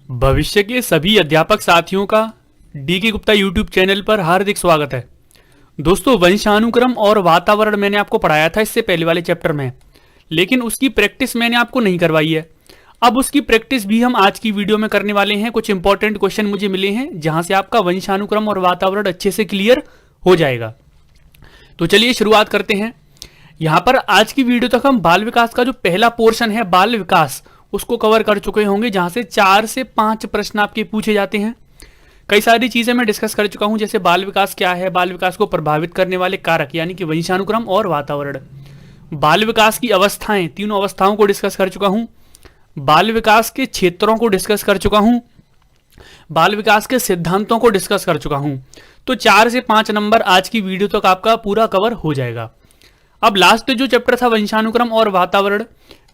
भविष्य के सभी अध्यापक साथियों का डी.के. गुप्ता यूट्यूब चैनल पर हार्दिक स्वागत है। दोस्तों, वंशानुक्रम और वातावरण मैंने आपको पढ़ाया था इससे पहले वाले चैप्टर में, लेकिन उसकी प्रैक्टिस मैंने आपको नहीं करवाई है। अब उसकी प्रैक्टिस भी हम आज की वीडियो में करने वाले हैं। कुछ इंपॉर्टेंट क्वेश्चन मुझे मिले हैं जहां से आपका वंशानुक्रम और वातावरण अच्छे से क्लियर हो जाएगा। तो चलिए शुरुआत करते हैं। यहां पर आज की वीडियो तक हम बाल विकास का जो पहला पोर्शन है बाल विकास, उसको कवर कर चुके होंगे, जहां से 4 से 5 प्रश्न आपके पूछे जाते हैं। कई सारी चीजें मैं डिस्कस कर चुका हूं, जैसे बाल विकास क्या है, बाल विकास को प्रभावित करने वाले कारक यानी कि वंशानुक्रम और वातावरण, बाल विकास की अवस्थाएं, तीनों अवस्थाओं को डिस्कस कर चुका हूं, बाल विकास के क्षेत्रों को डिस्कस कर चुका हूं, बाल विकास के सिद्धांतों को डिस्कस कर चुका हूं। तो 4 से 5 नंबर आज की वीडियो तक आपका पूरा कवर हो जाएगा। अब लास्ट जो चैप्टर था वंशानुक्रम और वातावरण,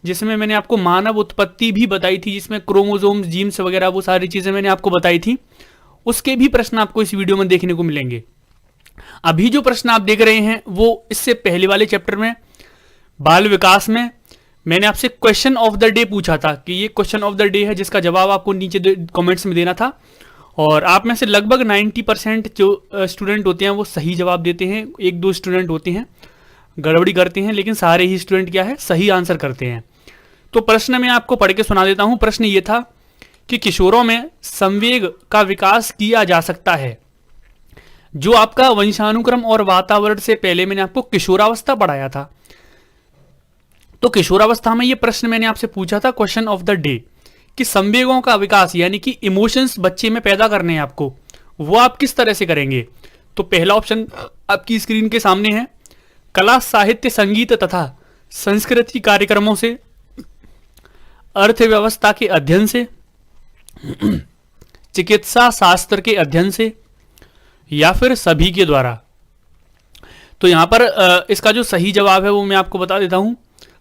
जिसमें मैंने आपको मानव उत्पत्ति भी बताई थी, जिसमें क्रोमोसोम्स, जीन्स वगैरह वो सारी चीजें मैंने आपको बताई थी, उसके भी प्रश्न आपको इस वीडियो में देखने को मिलेंगे। अभी जो प्रश्न आप देख रहे हैं वो इससे पहले वाले चैप्टर में बाल विकास में मैंने आपसे क्वेश्चन ऑफ द डे पूछा था कि ये क्वेश्चन ऑफ द डे है, जिसका जवाब आपको नीचे कमेंट्स में देना था। और आप में से लगभग 90% जो स्टूडेंट होते हैं वो सही जवाब देते हैं। 1-2 स्टूडेंट होते हैं गड़बड़ी करते हैं, लेकिन सारे ही स्टूडेंट क्या है, सही आंसर करते हैं। तो प्रश्न मैं आपको पढ़ के सुना देता हूं। प्रश्न ये था कि किशोरों में संवेग का विकास किया जा सकता है। जो आपका वंशानुक्रम और वातावरण से पहले मैंने आपको किशोरावस्था पढ़ाया था, तो किशोरावस्था में ये प्रश्न मैंने आपसे पूछा था, क्वेश्चन ऑफ द डे, कि संवेगों का विकास यानी कि इमोशंस बच्चे में पैदा करने हैं आपको, वो आप किस तरह से करेंगे। तो पहला ऑप्शन आपकी स्क्रीन के सामने है, कला, साहित्य, संगीत तथा संस्कृति कार्यक्रमों से, अर्थव्यवस्था के अध्ययन से, चिकित्सा शास्त्र के अध्ययन से, या फिर सभी के द्वारा। तो यहां पर इसका जो सही जवाब है वो मैं आपको बता देता हूं।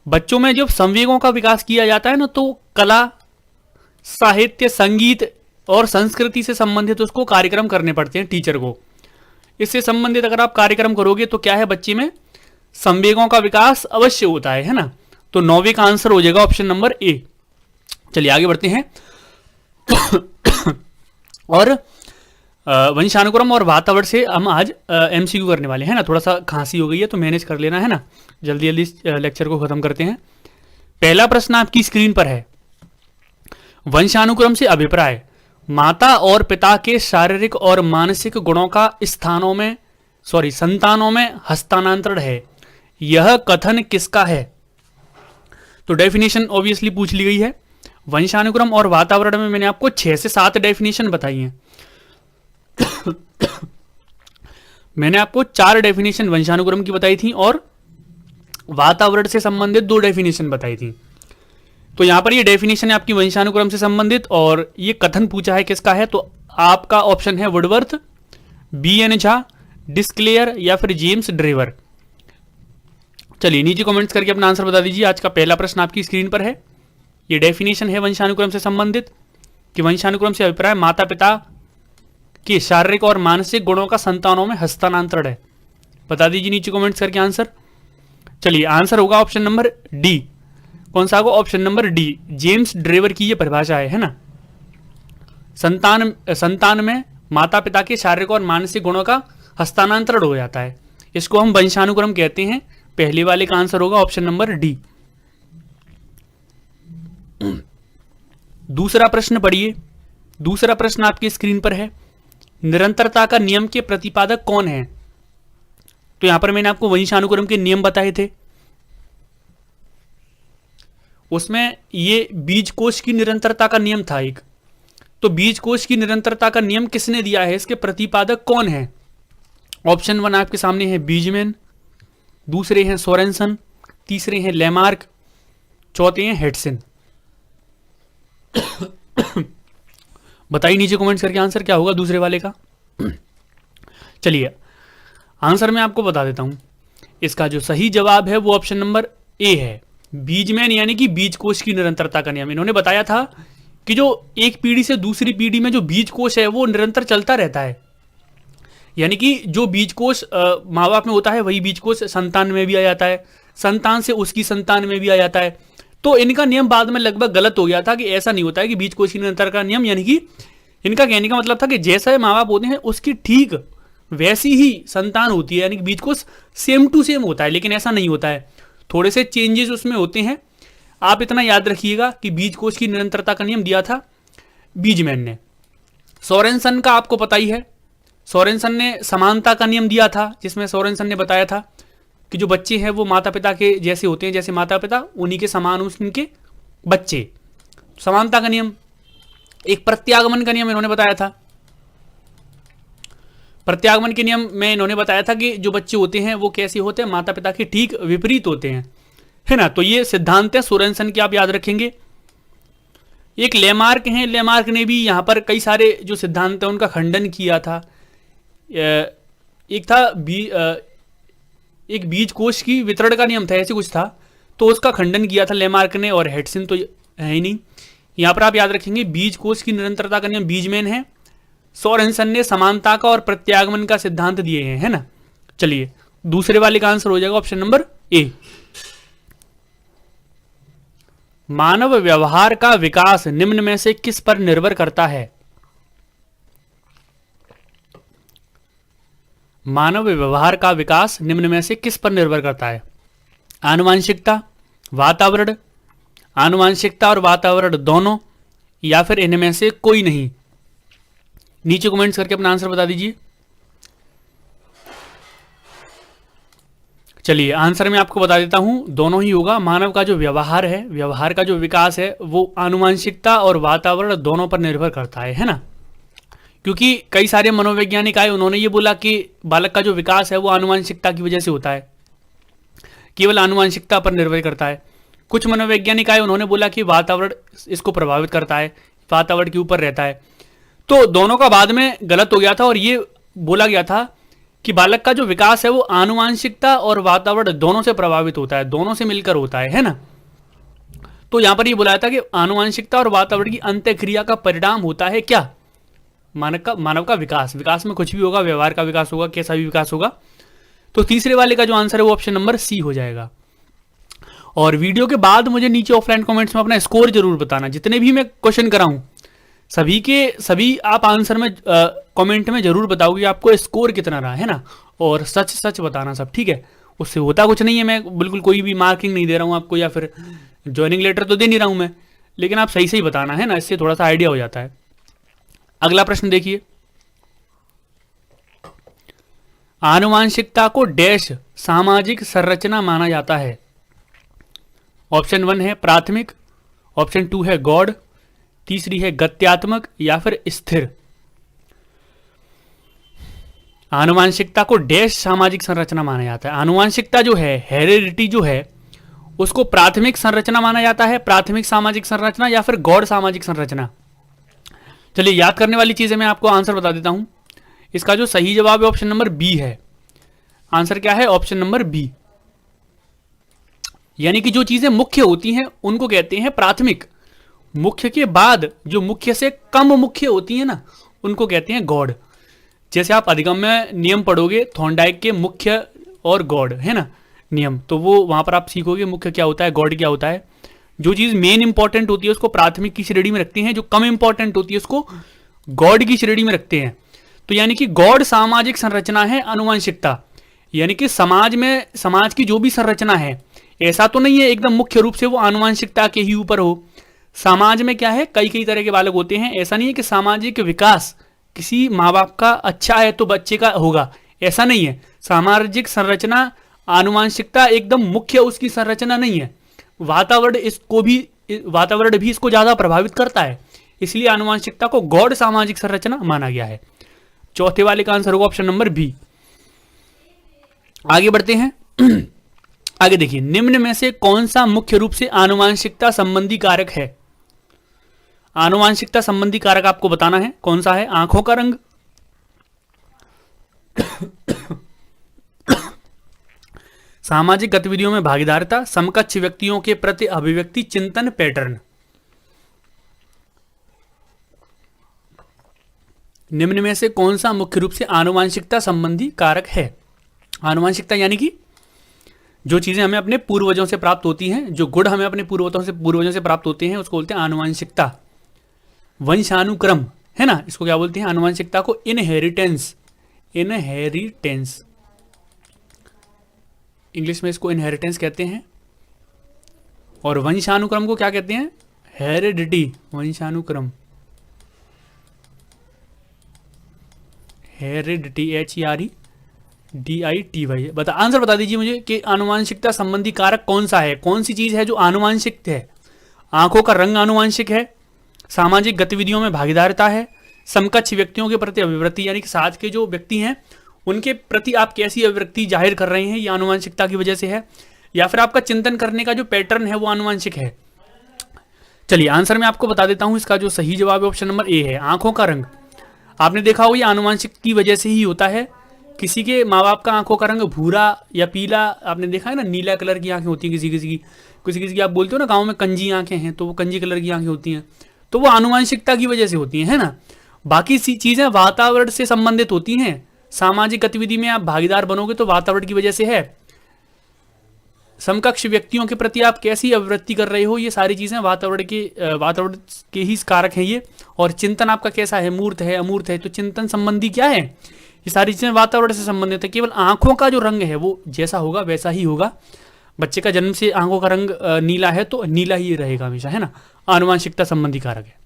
बच्चों में जब संवेगों का विकास किया जाता है ना, तो कला, साहित्य, संगीत और संस्कृति से संबंधित उसको कार्यक्रम करने पड़ते हैं टीचर को। इससे संबंधित अगर आप कार्यक्रम करोगे तो क्या है, बच्चे में संवेगों का विकास अवश्य होता है ना। तो 9वें का आंसर हो जाएगा ऑप्शन नंबर ए। चलिए आगे बढ़ते हैं। और वंशानुक्रम और वातावरण से हम आज एमसीक्यू करने वाले हैं ना। थोड़ा सा खांसी हो गई है तो मैनेज कर लेना है ना, जल्दी जल्दी लेक्चर को खत्म करते हैं। पहला प्रश्न आपकी स्क्रीन पर है, वंशानुक्रम से अभिप्राय, माता और पिता के शारीरिक और मानसिक गुणों का संतानों में हस्तांतरण है, यह कथन किसका है। तो डेफिनेशन ऑब्वियसली पूछ ली गई है। वंशानुक्रम और वातावरण में मैंने आपको 6 से 7 डेफिनेशन बताई हैं। मैंने आपको 4 डेफिनेशन वंशानुक्रम की बताई थी और वातावरण से संबंधित 2 डेफिनेशन बताई थी। तो यहां पर ये डेफिनेशन है आपकी वंशानुक्रम से संबंधित, और ये कथन पूछा है किसका है, तो आपका ऑप्शन है वुडवर्थ, B.N. झा, डिस्क्लेयर या फिर जेम्स ड्रेवर। चलिए नीचे कमेंट्स करके अपना आंसर बता दीजिए। आज का पहला प्रश्न आपकी स्क्रीन पर है। ये डेफिनेशन है वंशानुक्रम से संबंधित कि वंशानुक्रम से अभिप्राय, माता पिता के शारीरिक और मानसिक गुणों का संतानों में हस्तांतरण है। बता दीजिए नीचे कमेंट्स करके आंसर। चलिए आंसर होगा ऑप्शन नंबर डी। कौन सा होगा, option number D, James Drever की ये परिभाषा है ना। संतान में माता पिता के शारीरिक और मानसिक गुणों का हस्तांतरण हो जाता है, इसको हम वंशानुक्रम कहते हैं। पहले वाले का आंसर होगा ऑप्शन नंबर डी। दूसरा प्रश्न पढ़िए। दूसरा प्रश्न आपकी स्क्रीन पर है, निरंतरता का नियम के प्रतिपादक कौन है। तो यहां पर मैंने आपको वंशानुक्रम के नियम बताए थे, उसमें ये बीजकोश की निरंतरता का नियम था एक। तो बीजकोश की निरंतरता का नियम किसने दिया है, इसके प्रतिपादक कौन है। ऑप्शन 1 आपके सामने है बीजमैन, दूसरे हैं सोरेनसन, तीसरे हैं लेमार्क, चौथे हैं हेडसन। बताइए नीचे कमेंट्स करके आंसर क्या होगा दूसरे वाले का। चलिए आंसर मैं आपको बता देता हूं। इसका जो सही जवाब है वो ऑप्शन नंबर ए है, बीजमैन, यानी कि बीजकोश की निरंतरता का नियम। इन्होंने बताया था कि जो एक पीढ़ी से दूसरी पीढ़ी में जो बीजकोश है वो निरंतर चलता रहता है, यानी कि जो बीजकोश माँ बाप में होता है वही बीजकोश संतान में भी आ जाता है, संतान से उसकी संतान में भी आ जाता है। तो इनका नियम बाद में लगभग गलत हो गया था कि ऐसा नहीं होता है कि बीज कोश की निरंतरता का नियम, यानी कि इनका कहने का मतलब था कि जैसा माँ बाप होते हैं उसकी ठीक वैसी ही संतान होती है, यानी कि बीज कोश सेम टू सेम होता है, लेकिन ऐसा नहीं होता है, थोड़े से चेंजेस उसमें होते हैं। आप इतना याद रखिएगा कि बीज कोश की निरंतरता का नियम दिया था बीजमैन ने। सोरेनसन का आपको पता ही है, सोरेनसन ने समानता का नियम दिया था, जिसमें सोरेनसन ने बताया था कि जो बच्चे हैं वो माता पिता के जैसे होते हैं, जैसे माता पिता उन्हीं के समान उनके बच्चे, समानता का नियम। एक प्रत्यागमन का नियम इन्होंने बताया था। प्रत्यागमन के नियम में इन्होंने बताया था कि जो बच्चे होते हैं वो कैसे होते हैं, माता पिता के ठीक विपरीत होते हैं, है ना। तो ये सिद्धांत है सोरेनसन के, आप याद रखेंगे। एक लेमार्क हैं, लेमार्क ने भी यहाँ पर कई सारे जो सिद्धांत है उनका खंडन किया था। एक था एक बीज कोश की वितरण का नियम था, ऐसे कुछ था, तो उसका खंडन किया था लेमार्क ने, और हेडसन तो है ही नहीं। यहाँ पर आप याद रखेंगे बीज कोश की निरंतरता का नियम बीजमैन है, सोरेनसन ने समानता का और प्रत्यागमन का सिद्धांत दिए हैं, है ना। चलिए दूसरे वाले का आंसर हो जाएगा ऑप्शन नंबर ए। मानव व्यवहार का विकास निम्न में से किस पर निर्भर करता है? मानव व्यवहार का विकास निम्न में से किस पर निर्भर करता है? आनुवांशिकता, वातावरण, आनुवांशिकता और वातावरण दोनों, या फिर इनमें से कोई नहीं? नीचे कमेंट्स करके अपना आंसर बता दीजिए। चलिए आंसर मैं आपको बता देता हूं, दोनों ही होगा। मानव का जो व्यवहार है, व्यवहार का जो विकास है, वो आनुवांशिकता और वातावरण दोनों पर निर्भर करता है ना। क्योंकि कई सारे मनोवैज्ञानिक आए, उन्होंने ये बोला कि बालक का जो विकास है वो आनुवांशिकता की वजह से होता है, केवल आनुवांशिकता पर निर्भर करता है। कुछ मनोवैज्ञानिक आए, उन्होंने बोला कि वातावरण इसको प्रभावित करता है, वातावरण के ऊपर रहता है। तो दोनों का बाद में गलत हो गया था, और ये बोला गया था कि बालक का जो विकास है वो आनुवांशिकता और वातावरण दोनों से प्रभावित होता है, दोनों से मिलकर होता है ना। तो यहां पर ये बोला था कि आनुवांशिकता और वातावरण की अंतःक्रिया का परिणाम होता है क्या? मानव का विकास। विकास में कुछ भी होगा, व्यवहार का विकास होगा, कैसा भी विकास होगा। तो तीसरे वाले का जो आंसर है वो ऑप्शन नंबर सी हो जाएगा। और वीडियो के बाद मुझे नीचे ऑफलाइन कमेंट्स में अपना स्कोर जरूर बताना, जितने भी मैं क्वेश्चन कराऊं सभी के सभी आप आंसर में कमेंट में जरूर बताओगे आपको स्कोर कितना रहा, है ना। और सच सच बताना सब, ठीक है। उससे होता कुछ नहीं है, मैं बिल्कुल कोई भी मार्किंग नहीं दे रहा हूं आपको, या फिर ज्वाइनिंग लेटर तो दे नहीं रहा हूं मैं, लेकिन आप सही सही बताना, है ना, इससे थोड़ा सा आइडिया हो जाता है। अगला प्रश्न देखिए, आनुवांशिकता को डैश सामाजिक संरचना माना जाता है? ऑप्शन 1 है प्राथमिक, ऑप्शन 2 है गौड़, तीसरी है गत्यात्मक, या फिर स्थिर। आनुवांशिकता को डैश सामाजिक संरचना माना जाता है। आनुवांशिकता जो है, हेरेडिटी जो है, उसको प्राथमिक संरचना माना जाता है, प्राथमिक सामाजिक संरचना, या फिर गौड़ सामाजिक संरचना। चलिए याद करने वाली चीजें मैं आपको आंसर बता देता हूं। इसका जो सही जवाब है ऑप्शन नंबर बी है। आंसर क्या है? Option number B. यानी कि जो चीजें मुख्य होती हैं उनको कहते हैं प्राथमिक, मुख्य के बाद जो मुख्य से कम मुख्य होती है ना, उनको कहते हैं गौड़। जैसे आप अधिगम में नियम पढ़ोगे थॉर्नडाइक के मुख्य और गौड़, है ना, नियम, तो वो वहां पर आप सीखोगे मुख्य क्या होता है, गौड़ क्या होता है। जो चीज मेन इंपॉर्टेंट होती है उसको प्राथमिक की श्रेणी में रखते हैं, जो कम इंपॉर्टेंट होती है उसको गौड़ की श्रेणी में रखते हैं। तो यानी कि गौड़ सामाजिक संरचना है आनुवंशिकता, यानी कि समाज में, समाज की जो भी संरचना है, ऐसा तो नहीं है एकदम मुख्य रूप से वो आनुवंशिकता के ही ऊपर हो। समाज में क्या है, कई कई तरह के बालक होते हैं। ऐसा नहीं है कि सामाजिक विकास किसी माँ बाप का अच्छा है तो बच्चे का होगा, ऐसा नहीं है। सामाजिक संरचना आनुवंशिकता एकदम मुख्य उसकी संरचना नहीं है। वातावरण भी इसको ज्यादा प्रभावित करता है, इसलिए आनुवंशिकता को गौड़ सामाजिक संरचना माना गया है। चौथे वाले का आंसर होगा ऑप्शन नंबर बी। आगे बढ़ते हैं। आगे देखिए, निम्न में से कौन सा मुख्य रूप से आनुवंशिकता संबंधी कारक है? आनुवंशिकता संबंधी कारक आपको बताना है कौन सा है। आंखों का रंग, सामाजिक गतिविधियों में भागीदारिता, समकक्ष व्यक्तियों के प्रति अभिव्यक्ति, चिंतन पैटर्न। निम्न में से कौन सा मुख्य रूप से आनुवंशिकता संबंधी कारक है? आनुवंशिकता यानी कि जो चीजें हमें अपने पूर्वजों से प्राप्त होती हैं, जो गुण हमें अपने पूर्वजों से प्राप्त होते हैं, उसको बोलते हैं आनुवांशिकता, वंशानुक्रम, है ना। इसको क्या बोलते हैं? आनुवांशिकता को इनहेरिटेंस, इनहेरिटेंस, इंग्लिश में इसको इनहेरिटेंस कहते हैं। और वंशानुक्रम को क्या कहते हैं? हेरिडिटी, वंशानुक्रम, हेरिडिटी, HEREDITY। आंसर बता दीजिए मुझे कि आनुवांशिकता संबंधी कारक कौन सा है, कौन सी चीज है जो आनुवांशिक है? आंखों का रंग आनुवांशिक है, सामाजिक गतिविधियों में भागीदारिता है, समकक्ष व्यक्तियों के प्रति अभिवृत्ति, यानी कि साथ के जो व्यक्ति हैं उनके प्रति आप कैसी अभिवृत्ति जाहिर कर रहे हैं, ये आनुवांशिकता की वजह से है, या फिर आपका चिंतन करने का जो पैटर्न है वो आनुवांशिक है। चलिए आंसर मैं आपको बता देता हूं, इसका जो सही जवाब है ऑप्शन नंबर ए है, आंखों का रंग। आपने देखा हो ये आनुवांशिक की वजह से ही होता है। किसी के माँ बाप का आंखों का रंग भूरा या पीला, आपने देखा है ना, नीला कलर की आंखें होती हैं किसी किसी की आप बोलते हो ना गाँव में कंजी आंखें हैं, तो वो कंजी कलर की आंखें होती हैं, तो वो आनुवांशिकता की वजह से होती हैं, है ना। बाकी सी चीजें वातावरण से संबंधित होती हैं। सामाजिक गतिविधि में आप भागीदार बनोगे तो वातावरण की वजह से है। समकक्ष व्यक्तियों के प्रति आप कैसी अभिवृत्ति कर रहे हो, ये सारी चीजें वातावरण के ही कारक हैं ये। और चिंतन आपका कैसा है, मूर्त है, अमूर्त है, तो चिंतन संबंधी क्या है, ये सारी चीजें वातावरण से संबंधित है। केवल आंखों का जो रंग है वो जैसा होगा वैसा ही होगा। बच्चे का जन्म से आंखों का रंग नीला है तो नीला ही रहेगा हमेशा, है ना। आनुवांशिकता संबंधी कारक है।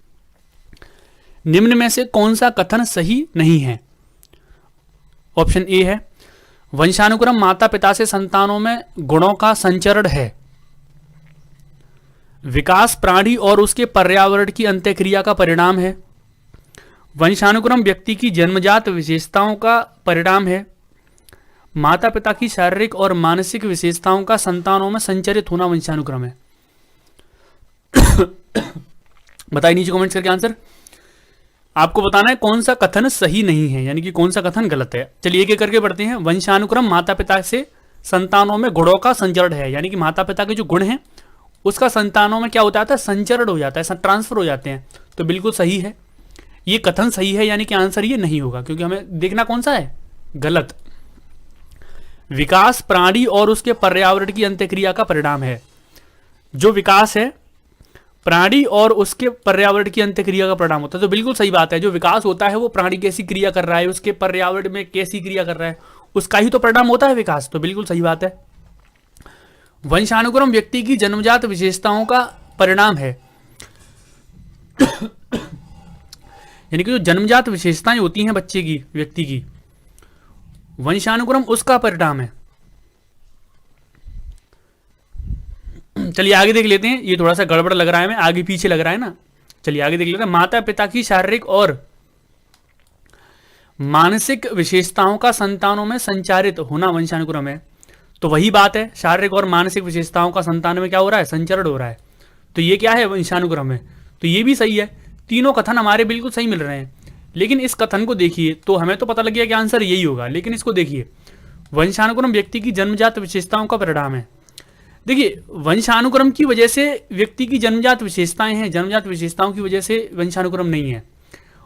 निम्न में से कौन सा कथन सही नहीं है? ऑप्शन ए है, वंशानुक्रम माता पिता से संतानों में गुणों का संचरण है। विकास प्राणी और उसके पर्यावरण की अंत्यक्रिया का परिणाम है। वंशानुक्रम व्यक्ति की जन्मजात विशेषताओं का परिणाम है। माता पिता की शारीरिक और मानसिक विशेषताओं का संतानों में संचरित होना वंशानुक्रम है। बताइए नीचे कमेंट्स करके आंसर। आपको बताना है कौन सा कथन सही नहीं है, यानी कि कौन सा कथन गलत है। चलिए एक एक करके पढ़ते हैं। वंशानुक्रम माता पिता से संतानों में गुणों का संचरण है, यानी कि माता पिता के जो गुण हैं उसका संतानों में क्या होता है, संचरण हो जाता है, ट्रांसफर हो जाते हैं, तो बिल्कुल सही है, ये कथन सही है, यानी कि आंसर ये नहीं होगा, क्योंकि हमें देखना कौन सा है, गलत। विकास प्राणी और उसके पर्यावरण की अंत्यक्रिया का परिणाम है। जो विकास है प्राणी और उसके पर्यावरण की अंत्यक्रिया का परिणाम होता है, तो बिल्कुल सही बात है। जो विकास होता है वो प्राणी कैसी क्रिया कर रहा है, उसके पर्यावरण में कैसी क्रिया कर रहा है, उसका ही तो परिणाम होता है विकास, तो बिल्कुल सही बात है। वंशानुक्रम व्यक्ति की जन्मजात विशेषताओं का परिणाम है, यानी कि जो जन्मजात विशेषताएं होती हैं बच्चे की, व्यक्ति की, वंशानुक्रम उसका परिणाम है। चलिए आगे देख लेते हैं, ये थोड़ा सा गड़बड़ लग रहा है, हमें आगे पीछे लग रहा है ना। चलिए आगे देख लेते हैं। माता पिता की शारीरिक और मानसिक विशेषताओं का संतानों में संचारित होना वंशानुक्रम है, तो वही बात है, शारीरिक और मानसिक विशेषताओं का संतान में क्या हो रहा है, संचरण हो रहा है, तो ये क्या है, वंशानुक्रम है, तो ये भी सही है। तीनों कथन हमारे बिल्कुल सही मिल रहे हैं, लेकिन इस कथन को देखिए तो हमें तो पता लग गया कि आंसर यही होगा, लेकिन इसको देखिए, वंशानुक्रम व्यक्ति की जन्मजात विशेषताओं का परिणाम है। देखिए वंशानुक्रम की वजह से व्यक्ति की जन्मजात विशेषताएं हैं, जन्मजात विशेषताओं की वजह से वंशानुक्रम नहीं है।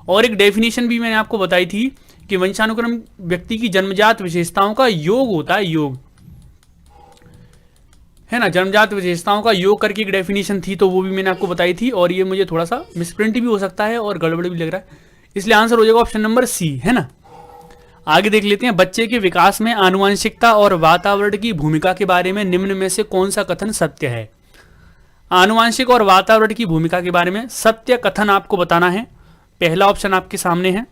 और एक डेफिनेशन भी मैंने आपको बताई थी कि वंशानुक्रम व्यक्ति की जन्मजात विशेषताओं का योग होता है, योग, है ना, जन्मजात विशेषताओं का योग करके एक डेफिनेशन थी, तो वो भी मैंने आपको बताई थी, और ये मुझे थोड़ा सा मिसप्रिंट भी हो सकता है और गड़बड़ भी लग रहा है, इसलिए आंसर हो जाएगा ऑप्शन नंबर सी, है ना। आगे देख लेते हैं। बच्चे के विकास में आनुवंशिकता और वातावरण की भूमिका के बारे में निम्न में से कौन सा कथन सत्य है? आनुवंशिक और वातावरण की भूमिका के बारे में सत्य कथन आपको बताना है। पहला ऑप्शन आपके सामने है,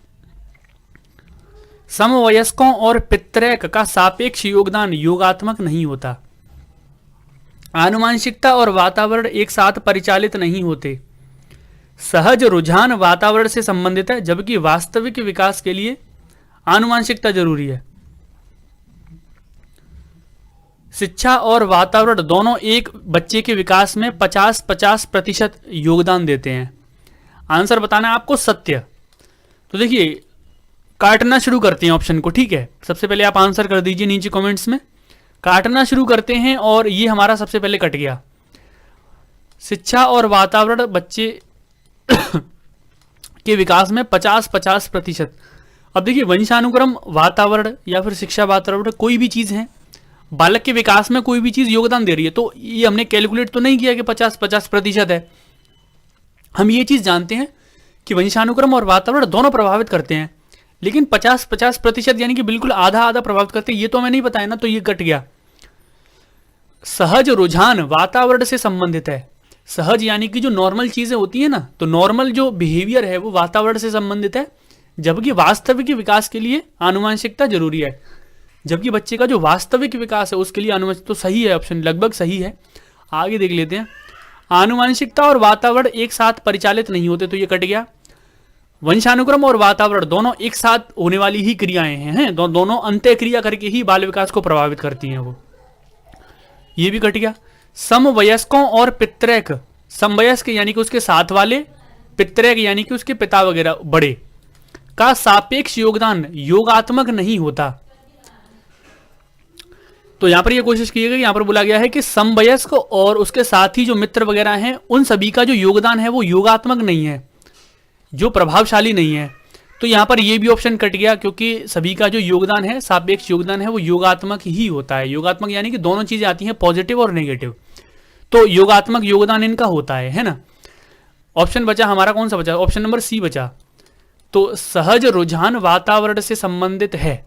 समवयस्कों और पितृक का सापेक्ष योगदान योगात्मक नहीं होता। आनुवंशिकता और वातावरण एक साथ परिचालित नहीं होते। सहज रुझान वातावरण से संबंधित है, जबकि वास्तविक विकास के लिए आनुवंशिकता जरूरी है। शिक्षा और वातावरण दोनों एक बच्चे के विकास में 50-50% योगदान देते हैं। आंसर बताना है आपको सत्य। तो देखिए काटना शुरू करते हैं ऑप्शन को, ठीक है। सबसे पहले आप आंसर कर दीजिए नीचे कमेंट्स में, काटना शुरू करते हैं, और ये हमारा सबसे पहले कट गया। शिक्षा और वातावरण बच्चे के विकास में 50-50%। अब देखिए वंशानुक्रम, वातावरण या फिर शिक्षा, वातावरण कोई भी चीज़ है, बालक के विकास में कोई भी चीज योगदान दे रही है, तो ये हमने कैलकुलेट तो नहीं किया कि 50-50% है। हम ये चीज जानते हैं कि वंशानुक्रम और वातावरण दोनों प्रभावित करते हैं, लेकिन 50-50% यानी कि बिल्कुल आधा आधा प्रभावित करते हैं, ये तो हमें नहीं बताया ना, तो ये कट गया। सहज रुझान वातावरण से संबंधित है। सहज यानी कि जो नॉर्मल चीजें होती है ना, तो नॉर्मल जो बिहेवियर है वो वातावरण से संबंधित है, जबकि वास्तविक विकास के लिए आनुवंशिकता जरूरी है। जबकि बच्चे का जो वास्तविक विकास है उसके लिए आनुवंशिक, तो सही है, ऑप्शन लगभग सही है। आगे देख लेते हैं। आनुवंशिकता और वातावरण एक साथ परिचालित नहीं होते, तो ये कट गया। वंशानुक्रम और वातावरण दोनों एक साथ होने वाली ही क्रियाएं हैं, दोनों अंत्य क्रिया करके ही बाल विकास को प्रभावित करती हैं वो, ये भी कट गया। समवयस्कों और पितृक, समवयस्क यानी कि उसके साथ वाले, पितृक यानी कि उसके पिता वगैरह बड़े का सापेक्ष योगदान योगात्मक नहीं होता। तो यहां पर यह कोशिश की गई, यहां पर बोला गया है कि समवयस्क और उसके साथी जो मित्र वगैरह हैं उन सभी का जो योगदान है वो योगात्मक नहीं है, जो प्रभावशाली नहीं है। तो यहां पर यह भी ऑप्शन कट गया, क्योंकि सभी का जो योगदान है, सापेक्ष योगदान है, वो योगात्मक ही होता है। योगात्मक यानी कि दोनों चीजें आती हैं, पॉजिटिव और नेगेटिव, तो योगात्मक योगदान इनका होता है ना। ऑप्शन बचा हमारा, कौन सा बचा? ऑप्शन नंबर सी बचा। तो सहज रुझान वातावरण से संबंधित है,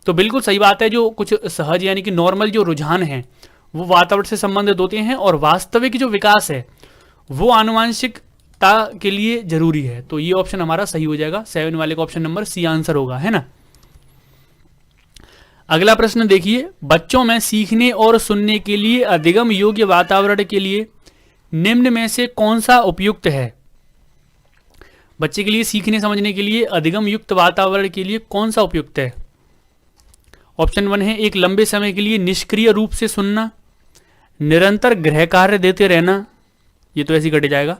तो बिल्कुल सही बात है। जो कुछ सहज यानी कि नॉर्मल जो रुझान है वो वातावरण से संबंधित होते हैं, और वास्तविक जो विकास है वो आनुवंशिकता के लिए जरूरी है। तो ये ऑप्शन हमारा सही हो जाएगा, 7 वाले का ऑप्शन नंबर सी आंसर होगा, है ना। अगला प्रश्न देखिए, बच्चों में सीखने और सुनने के लिए अधिगम योग्य वातावरण के लिए निम्न में से कौन सा उपयुक्त है? बच्चे के लिए सीखने समझने के लिए अधिगम युक्त वातावरण के लिए कौन सा उपयुक्त है? ऑप्शन 1 है, एक लंबे समय के लिए निष्क्रिय रूप से सुनना, निरंतर गृह कार्य देते रहना, ये तो ऐसे ही कट जाएगा।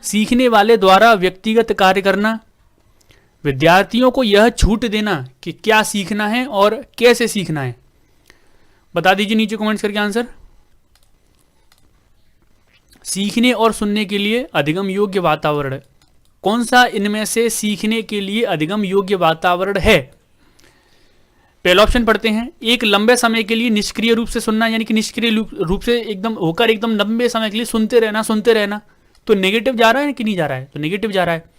सीखने वाले द्वारा व्यक्तिगत कार्य करना, विद्यार्थियों को यह छूट देना कि क्या सीखना है और कैसे सीखना है। बता दीजिए नीचे कमेंट्स करके आंसर। सीखने और सुनने के लिए अधिगम योग्य वातावरण, कौन सा इनमें से सीखने के लिए अधिगम योग्य वातावरण है? पहला ऑप्शन पढ़ते हैं, एक लंबे समय के लिए निष्क्रिय रूप से सुनना, यानी कि निष्क्रिय रूप से एकदम होकर एकदम लंबे समय के लिए सुनते रहना, तो नेगेटिव जा रहा है कि नहीं जा रहा है? तो नेगेटिव जा रहा है।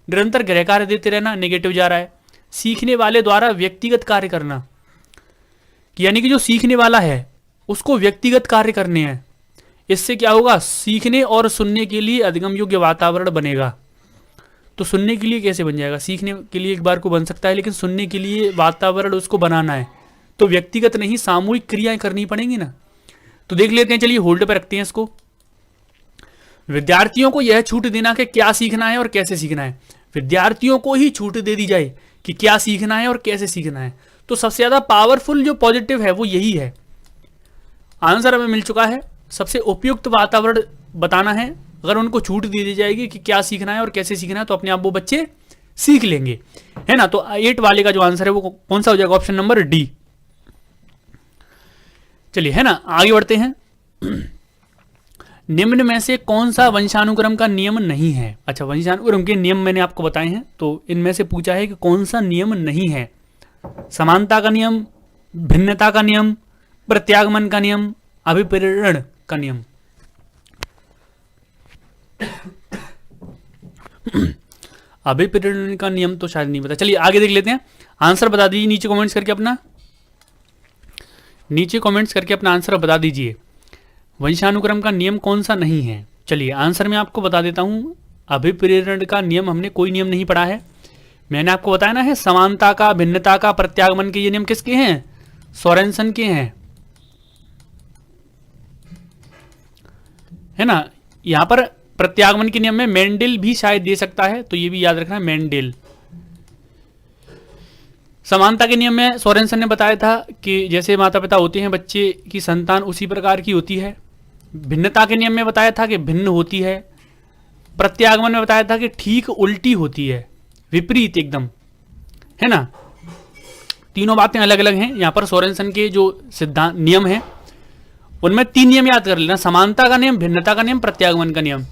निरंतर गृह कार्य देते रहना, नेगेटिव जा रहा है। सीखने वाले द्वारा व्यक्तिगत कार्य करना, यानी कि जो सीखने वाला है उसको व्यक्तिगत कार्य करने हैं, इससे क्या होगा? सीखने और सुनने के लिए अधिगम योग्य वातावरण बनेगा। तो सुनने के लिए कैसे बन जाएगा? सीखने के लिए एक बार को बन सकता है, लेकिन सुनने के लिए वातावरण उसको बनाना है, तो व्यक्तिगत नहीं सामूहिक क्रियाएं करनी पड़ेंगी ना। तो देख लेते हैं, चलिए होल्ड पे रखते हैं इसको। विद्यार्थियों को यह छूट देना कि क्या सीखना है और कैसे सीखना है, विद्यार्थियों को ही छूट दे दी जाए कि क्या सीखना है और कैसे सीखना है, तो सबसे ज्यादा पावरफुल जो पॉजिटिव है वो यही है। आंसर हमें मिल चुका है। सबसे उपयुक्त वातावरण बताना है, अगर उनको छूट दे दी जाएगी कि क्या सीखना है और कैसे सीखना है, तो अपने आप वो बच्चे सीख लेंगे, है ना। तो 8 वाले का जो आंसर है वो कौन सा हो जाएगा? Option number D. चलिए, है ना, आगे बढ़ते हैं। निम्न में से कौन सा वंशानुक्रम का नियम नहीं है? अच्छा, वंशानुक्रम के नियम मैंने आपको बताए हैं, तो इनमें से पूछा है कि कौन सा नियम नहीं है। समानता का नियम, भिन्नता का नियम, प्रत्यागमन का नियम, अभिप्रेरण का नियम। अभिप्रेरण का नियम तो शायद नहीं पता। चलिए आगे देख लेते हैं। आंसर बता दीजिए नीचे कमेंट्स करके अपना आंसर बता दीजिए। वंशानुक्रम का नियम कौन सा नहीं है? चलिए आंसर मैं आपको बता देता हूं। अभिप्रेरण का नियम हमने कोई नियम नहीं पढ़ा है। मैंने आपको बताया ना है, समानता का, भिन्नता का, प्रत्यागमन के ये नियम किसके हैं? सोरेनसन के हैं, है ना। यहां पर प्रत्यागमन के नियम में मेंडेल भी शायद दे सकता है, तो ये भी याद रखना, मेंडेल। समानता के नियम में सोरेनसन ने बताया था कि जैसे माता पिता होते हैं, बच्चे की संतान उसी प्रकार की होती है। भिन्नता के नियम में बताया था कि भिन्न होती है। प्रत्यागमन में बताया था कि ठीक उल्टी होती है, विपरीत एकदम, है ना। तीनों बातें अलग अलग हैं। यहां पर सोरेनसन के जो सिद्धांत नियम है उनमें 3 नियम याद कर लेना, समानता का नियम, भिन्नता का नियम, प्रत्यागमन का नियम।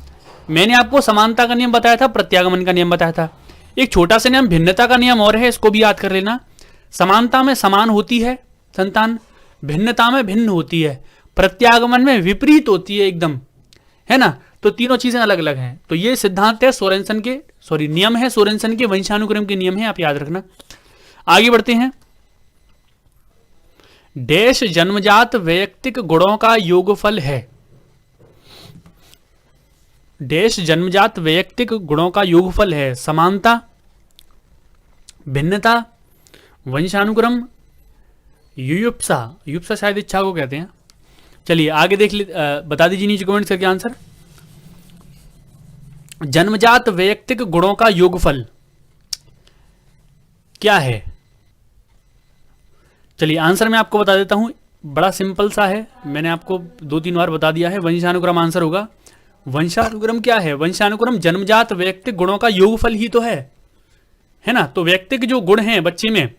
मैंने आपको समानता का नियम बताया था, प्रत्यागमन का नियम बताया था। एक छोटा सा नियम भिन्नता का नियम और है, इसको भी याद कर लेना। समानता में समान होती है संतान, भिन्नता में भिन्न होती है, प्रत्यागमन में विपरीत होती है एकदम, है ना। तो तीनों चीजें अलग अलग हैं। तो ये सिद्धांत है सोरेनसन के, नियम है सोरेनसन के, वंशानुक्रम के नियम है, आप याद रखना। आगे बढ़ते हैं। डैश जन्मजात वैयक्तिक गुणों का योगफल है। डैश जन्मजात वैयक्तिक गुणों का योगफल है। समानता, भिन्नता, वंशानुक्रम, युयुप्सा। युयुप्सा शायद इच्छा को कहते हैं। चलिए आगे देख ले, बता दीजिए नीचे कमेंट करके आंसर। जन्मजात वैयक्तिक गुणों का योगफल क्या है? चलिए आंसर मैं आपको बता देता हूं, बड़ा सिंपल सा है, मैंने आपको 2-3 बार बता दिया है। वंशानुक्रम आंसर होगा। वंशानुक्रम क्या है? वंशानुक्रम जन्मजात वैयक्तिक गुणों का योगफल ही तो है ना। तो व्यक्तिक जो गुण हैं बच्चे में,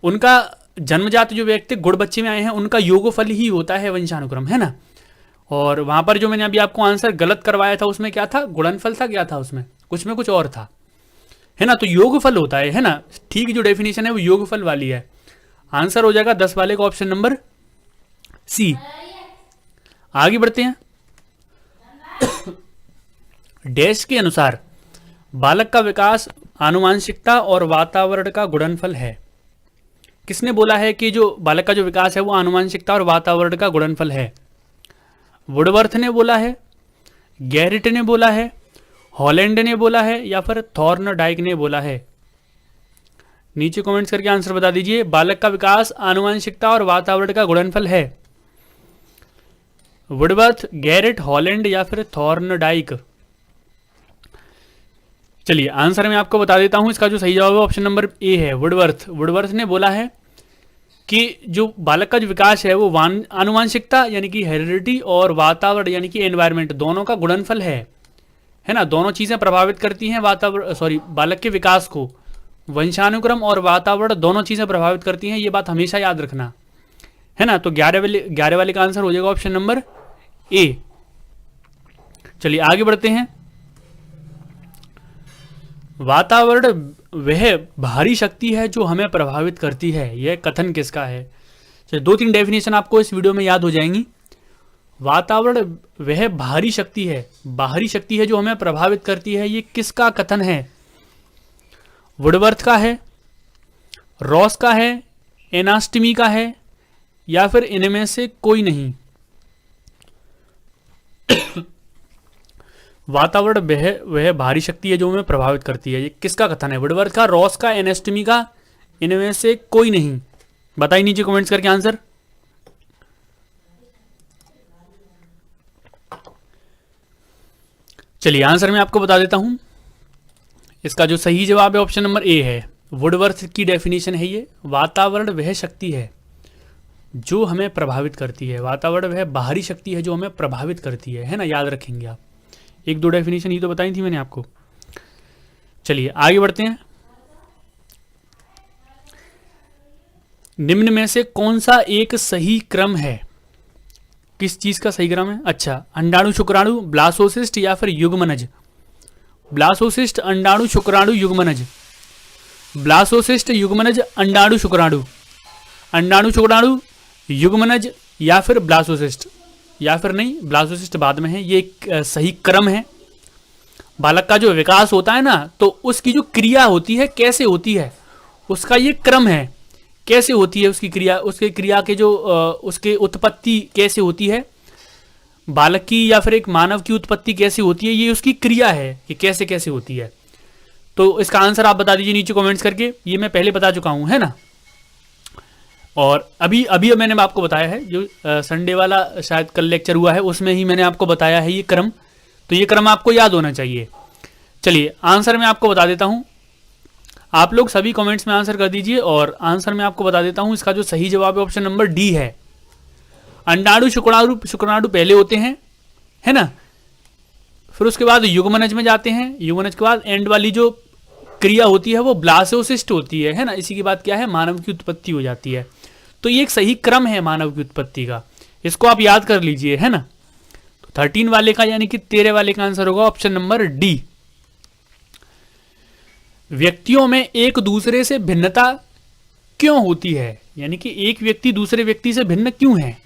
उनका जन्मजात जो व्यक्तिक गुण बच्चे में आए हैं उनका योगफल ही होता है वंशानुक्रम, है ना। और वहां पर जो मैंने अभी आपको आंसर गलत करवाया था उसमें क्या था? गुणनफल था, क्या था उसमें? कुछ में कुछ और था, है ना। तो योगफल होता है ना। ठीक जो डेफिनेशन है वो योगफल वाली है। आंसर हो जाएगा 10 वाले का ऑप्शन नंबर सी। आगे बढ़ते हैं। डैश के अनुसार बालक का विकास आनुवांशिकता और वातावरण का गुणनफल है। किसने बोला है कि जो बालक का जो विकास है वो आनुवांशिकता और वातावरण का गुणनफल है? वुडवर्थ ने बोला है, गैरिट ने बोला है, हॉलैंड ने बोला है, या फिर थॉर्नडाइक ने बोला है? नीचे कमेंट्स करके आंसर बता दीजिए। बालक का विकास आनुवांशिकता और वातावरण का गुणनफल है। वुडवर्थ, गैरिट, हॉलैंड या फिर थॉर्नडाइक? चलिए आंसर मैं आपको बता देता हूं। इसका जो सही जवाब है ऑप्शन नंबर ए है, वुडवर्थ। वुडवर्थ ने बोला है कि जो बालक का जो विकास है वो आनुवांशिकता यानी कि हेरिडिटी और वातावरण यानी कि एनवायरनमेंट दोनों का गुणनफल है ना। दोनों चीजें प्रभावित करती हैं बालक के विकास को। वंशानुक्रम और वातावरण दोनों चीजें प्रभावित करती हैं, ये बात हमेशा याद रखना, है ना। तो 11 वाले का आंसर हो जाएगा ऑप्शन नंबर ए। चलिए आगे बढ़ते हैं। वातावरण वह भारी शक्ति है जो हमें प्रभावित करती है, यह कथन किसका है? चलिए 2-3 डेफिनेशन आपको इस वीडियो में याद हो जाएंगी। वातावरण वह भारी शक्ति है, बाहरी शक्ति है जो हमें प्रभावित करती है, ये किसका कथन है? वुडवर्थ का है, रॉस का है, एनास्टमी का है, या फिर इनमें से कोई नहीं? वातावरण वह भारी शक्ति है जो हमें प्रभावित करती है, ये किसका कथन है? वुडवर्थ का, रॉस का, एनास्टमी का, इनमें से कोई नहीं? बताइए नीचे कमेंट्स करके आंसर। चलिए आंसर मैं आपको बता देता हूं। इसका जो सही जवाब है ऑप्शन नंबर ए है। वुडवर्थ की डेफिनेशन है ये। वातावरण वह शक्ति है जो हमें प्रभावित करती है। वातावरण वह बाहरी शक्ति है जो हमें प्रभावित करती है ना। याद रखेंगे आप। 1-2 डेफिनेशन ही तो बताई थी मैंने आपको। चलिए आगे बढ़ते हैं। निम्न में से कौन सा एक सही क्रम है? किस चीज का सही क्रम है? अच्छा, अंडाणु शुक्राणु, ब्लासोसिस्ट या फिर युग्मनज? ब्लासोसिस्ट, अंडाणु, शुक्राणु, युग्मनज? ब्लासोसिस्ट, युग्मनज, अंडाणु, शुक्राणु? अंडाणु, शुक्राणु, युग्मनज या फिर ब्लासोसिस्ट? या फिर नहीं, ब्लासोसिस्ट बाद में है। ये एक सही क्रम है। बालक का जो विकास होता है ना, तो उसकी जो क्रिया होती है कैसे होती है, उसका ये क्रम है। कैसे होती है उसकी क्रिया, उसके क्रिया के जो उसके उत्पत्ति कैसे होती है, बालक की या फिर एक मानव की उत्पत्ति कैसे होती है, ये उसकी क्रिया है कि कैसे कैसे होती है। तो इसका आंसर आप बता दीजिए नीचे कमेंट्स करके। ये मैं पहले बता चुका हूं, है ना। और अभी अभी मैंने आपको बताया है, जो संडे वाला शायद कल लेक्चर हुआ है उसमें ही मैंने आपको बताया है ये क्रम। तो ये क्रम आपको याद होना चाहिए। चलिए आंसर मैं आपको बता देता हूं। आप लोग सभी कमेंट्स में आंसर कर दीजिए और आंसर मैं आपको बता देता हूं। इसका जो सही जवाब है ऑप्शन नंबर डी है। अंडाणु, शुक्राणु पहले होते हैं, है ना। फिर उसके बाद युग्मनज में जाते हैं। युग्मनज के बाद एंड वाली जो क्रिया होती है वो ब्लासोसिस्ट होती है ना। इसी के बाद क्या है, मानव की उत्पत्ति हो जाती है। तो ये एक सही क्रम है मानव की उत्पत्ति का, इसको आप याद कर लीजिए, है ना। तो 13 वाले का यानी कि 13 वाले का आंसर होगा ऑप्शन नंबर डी। व्यक्तियों में एक दूसरे से भिन्नता क्यों होती है? यानी कि एक व्यक्ति दूसरे व्यक्ति से भिन्न क्यों है।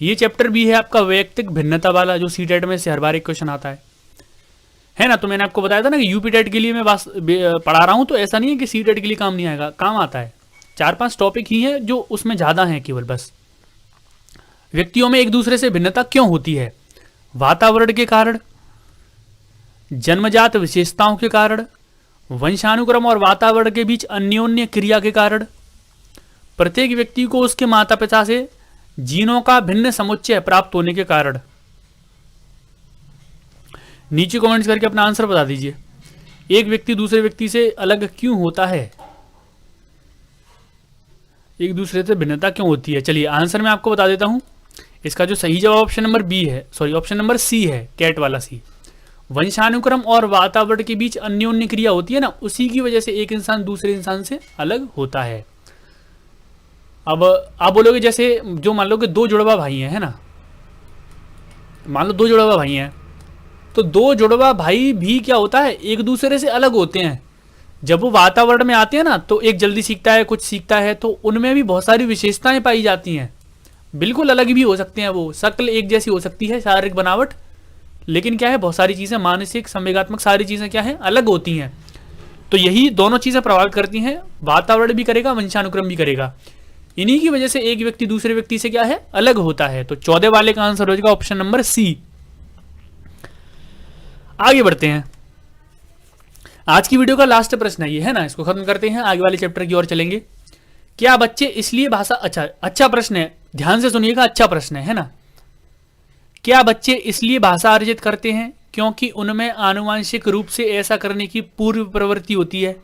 ये चैप्टर भी है आपका वैयक्तिक भिन्नता वाला, जो सीटेट में से हर बार एक क्वेश्चन आता है ना। तो मैंने आपको बताया था ना कि यूपी टेट के लिए मैं पढ़ा रहा हूं, तो ऐसा नहीं है कि सीटेट के लिए काम नहीं आएगा, काम आता है। 4-5 टॉपिक ही हैं जो उसमें ज़्यादा हैं केवल बस। व्यक्तियों में एक दूसरे से भिन्नता क्यों होती है? वातावरण के कारण, जन्मजात विशेषताओं के कारण, वंशानुक्रम और वातावरण के बीच अन्योन्य क्रिया के कारण, प्रत्येक व्यक्ति को उसके माता पिता से जीनों का भिन्न समुच्चय प्राप्त होने के कारण। नीचे कमेंट्स करके अपना आंसर बता दीजिए। एक व्यक्ति दूसरे व्यक्ति से अलग क्यों होता है? एक दूसरे से भिन्नता क्यों होती है? चलिए आंसर मैं आपको बता देता हूं। इसका जो सही जवाब ऑप्शन नंबर बी है, सॉरी ऑप्शन नंबर सी है, कैट वाला सी। वंशानुक्रम और वातावरण के बीच अन्योन्य क्रिया होती है ना, उसी की वजह से एक इंसान दूसरे इंसान से अलग होता है। अब आप बोलोगे जैसे जो मान लो कि 2 जुड़वा भाई हैं, है ना, मान लो 2 जुड़वा भाई हैं, तो 2 जुड़वा भाई भी क्या होता है, एक दूसरे से अलग होते हैं। जब वो वातावरण में आते हैं ना, तो एक जल्दी सीखता है, कुछ सीखता है, तो उनमें भी बहुत सारी विशेषताएं पाई जाती हैं। बिल्कुल अलग भी हो सकते हैं, वो शक्ल एक जैसी हो सकती है, शारीरिक बनावट, लेकिन क्या है, बहुत सारी चीजें, मानसिक, संवेगात्मक, सारी चीजें क्या है, अलग होती हैं। तो यही दोनों चीजें प्रभावित करती हैं, वातावरण भी करेगा, वंशानुक्रम भी करेगा। इन्हीं की वजह से एक व्यक्ति दूसरे व्यक्ति से क्या है, अलग होता है। तो 14 वाले का आंसर हो जाएगा ऑप्शन नंबर सी। आगे बढ़ते हैं। आज की वीडियो का लास्ट प्रश्न है ये, है ना, इसको खत्म करते हैं, आगे वाले चैप्टर की ओर चलेंगे। क्या बच्चे इसलिए भाषा, अच्छा प्रश्न है, ध्यान से सुनिएगा, अच्छा प्रश्न है ना। क्या बच्चे इसलिए भाषा अर्जित करते हैं क्योंकि उनमें आनुवंशिक रूप से ऐसा करने की पूर्व प्रवृत्ति होती है,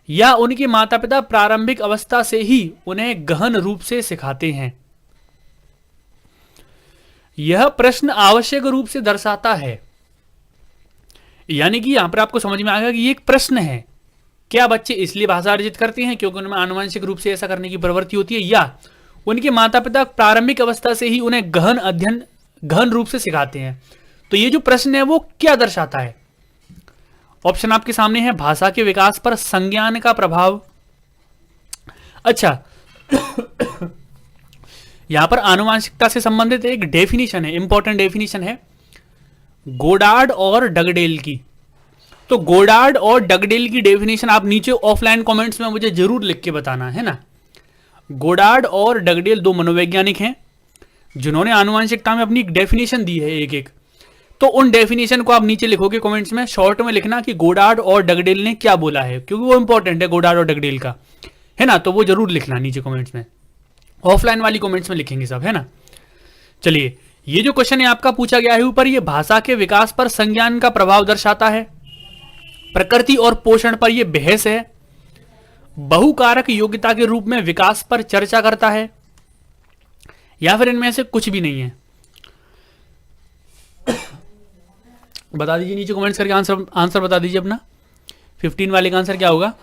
या उनके माता पिता प्रारंभिक अवस्था से ही उन्हें गहन रूप से सिखाते हैं? यह प्रश्न आवश्यक रूप से दर्शाता है, यानी कि यहां पर आपको समझ में आएगा कि ये एक प्रश्न है। क्या बच्चे इसलिए भाषा अर्जित करते हैं क्योंकि उनमें आनुवंशिक रूप से ऐसा करने की प्रवृत्ति होती है, या उनके माता पिता प्रारंभिक अवस्था से ही उन्हें गहन रूप से सिखाते हैं? तो ये जो प्रश्न है वो क्या दर्शाता है? ऑप्शन आपके सामने है। भाषा के विकास पर संज्ञान का प्रभाव। अच्छा यहां पर आनुवंशिकता से संबंधित एक डेफिनेशन है, इंपॉर्टेंट डेफिनेशन है, गोडार्ड और डगडेल की। तो गोडार्ड और डगडेल की डेफिनेशन आप नीचे ऑफलाइन कमेंट्स में मुझे जरूर लिख के बताना, है ना। गोडार्ड और डगडेल 2 मनोवैज्ञानिक हैं जिन्होंने आनुवंशिकता में अपनी एक डेफिनेशन दी है, एक तो उन डेफिनेशन को आप नीचे लिखोगे कमेंट्स में, शॉर्ट में लिखना कि गोडार्ड और डगडेल ने क्या बोला है, क्योंकि वो इंपॉर्टेंट है गोडार्ड और डगडेल का, है ना। तो वो जरूर लिखना नीचे कमेंट्स में, ऑफलाइन वाली कमेंट्स में लिखेंगे सब, है ना। चलिए ये जो क्वेश्चन है आपका पूछा गया है ऊपर, ये भाषा के विकास पर संज्ञान का प्रभाव दर्शाता है, प्रकृति और पोषण पर यह बहस है, बहुकारक योग्यता के रूप में विकास पर चर्चा करता है, या फिर इनमें से कुछ भी नहीं है? बता दीजिए नीचे कमेंट्स करके, आंसर बता दीजिए अपना। 15 वाले का आंसर क्या होगा?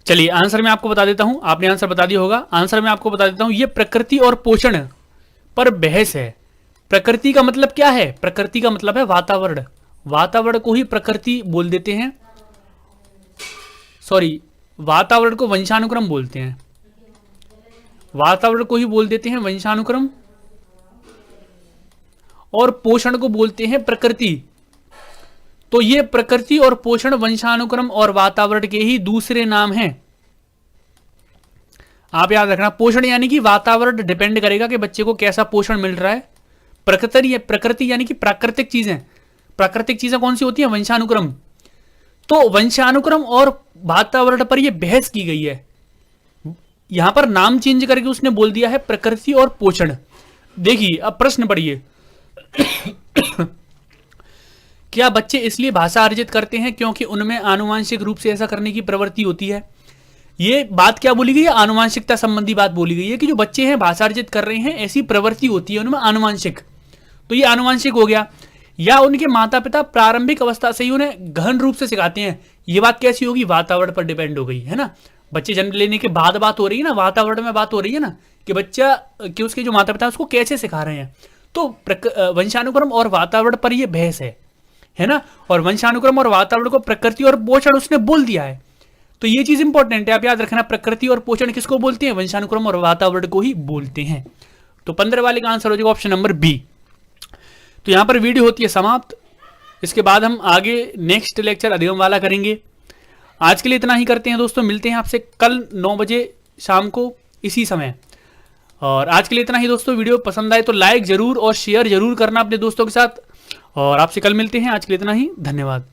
चलिए आंसर मैं आपको बता देता हूं, आपने आंसर बता दिया होगा। आंसर मैं आपको बता देता हूं, ये प्रकृति और पोषण पर बहस है। प्रकृति का मतलब क्या है? प्रकृति का मतलब है वातावरण। वातावरण को ही प्रकृति बोल देते हैं, सॉरी वातावरण को वंशानुक्रम बोलते हैं, वातावरण को ही बोल देते हैं वंशानुक्रम, और पोषण को बोलते हैं प्रकृति। तो ये प्रकृति और पोषण, वंशानुक्रम और वातावरण के ही दूसरे नाम हैं। आप याद रखना, पोषण यानी कि वातावरण डिपेंड करेगा कि बच्चे को कैसा पोषण मिल रहा है। प्रकृति यानी कि प्राकृतिक चीजें, प्राकृतिक चीजें कौन सी होती है? वंशानुक्रम। तो वंशानुक्रम और वातावरण पर यह बहस की गई है, यहां पर नाम चेंज करके उसने बोल दिया है प्रकृति और पोषण। देखिए अब प्रश्न पढ़िए क्या बच्चे इसलिए भाषा अर्जित करते हैं क्योंकि उनमें आनुवंशिक रूप से ऐसा करने की प्रवृत्ति होती है? ये बात क्या बोली गई है? आनुवंशिकता संबंधी बात बोली गई है कि जो बच्चे हैं भाषा अर्जित कर रहे हैं, ऐसी प्रवृत्ति होती है उनमें आनुवंशिक, तो ये आनुवंशिक हो गया। या उनके माता पिता प्रारंभिक अवस्था से ही उन्हें गहन रूप से सिखाते हैं, ये बात कैसी होगी? वातावरण पर डिपेंड हो गई, है ना। बच्चे जन्म लेने के बाद बात हो रही है ना, वातावरण में बात हो रही है ना, कि बच्चा कि उसके जो माता पिता उसको कैसे सिखा रहे हैं। तो वंशानुक्रम और वातावरण पर यह बहस है ना। और वंशानुक्रम और वातावरण को प्रकृति और पोषण उसने बोल दिया है। तो ये चीज इंपॉर्टेंट है, आप याद रखना। प्रकृति और पोषण किसको बोलते हैं? वंशानुक्रम और वातावरण को ही बोलते हैं। तो 15 वाले का आंसर हो जाएगा ऑप्शन नंबर बी। तो यहां पर वीडियो होती है समाप्त। इसके बाद हम आगे नेक्स्ट लेक्चर अधिगम वाला करेंगे। आज के लिए इतना ही करते हैं दोस्तों, मिलते हैं आपसे कल 9 बजे शाम को इसी समय। और आज के लिए इतना ही दोस्तों। वीडियो पसंद आए तो लाइक जरूर और शेयर जरूर करना अपने दोस्तों के साथ। और आपसे कल मिलते हैं। आज के लिए इतना ही, धन्यवाद।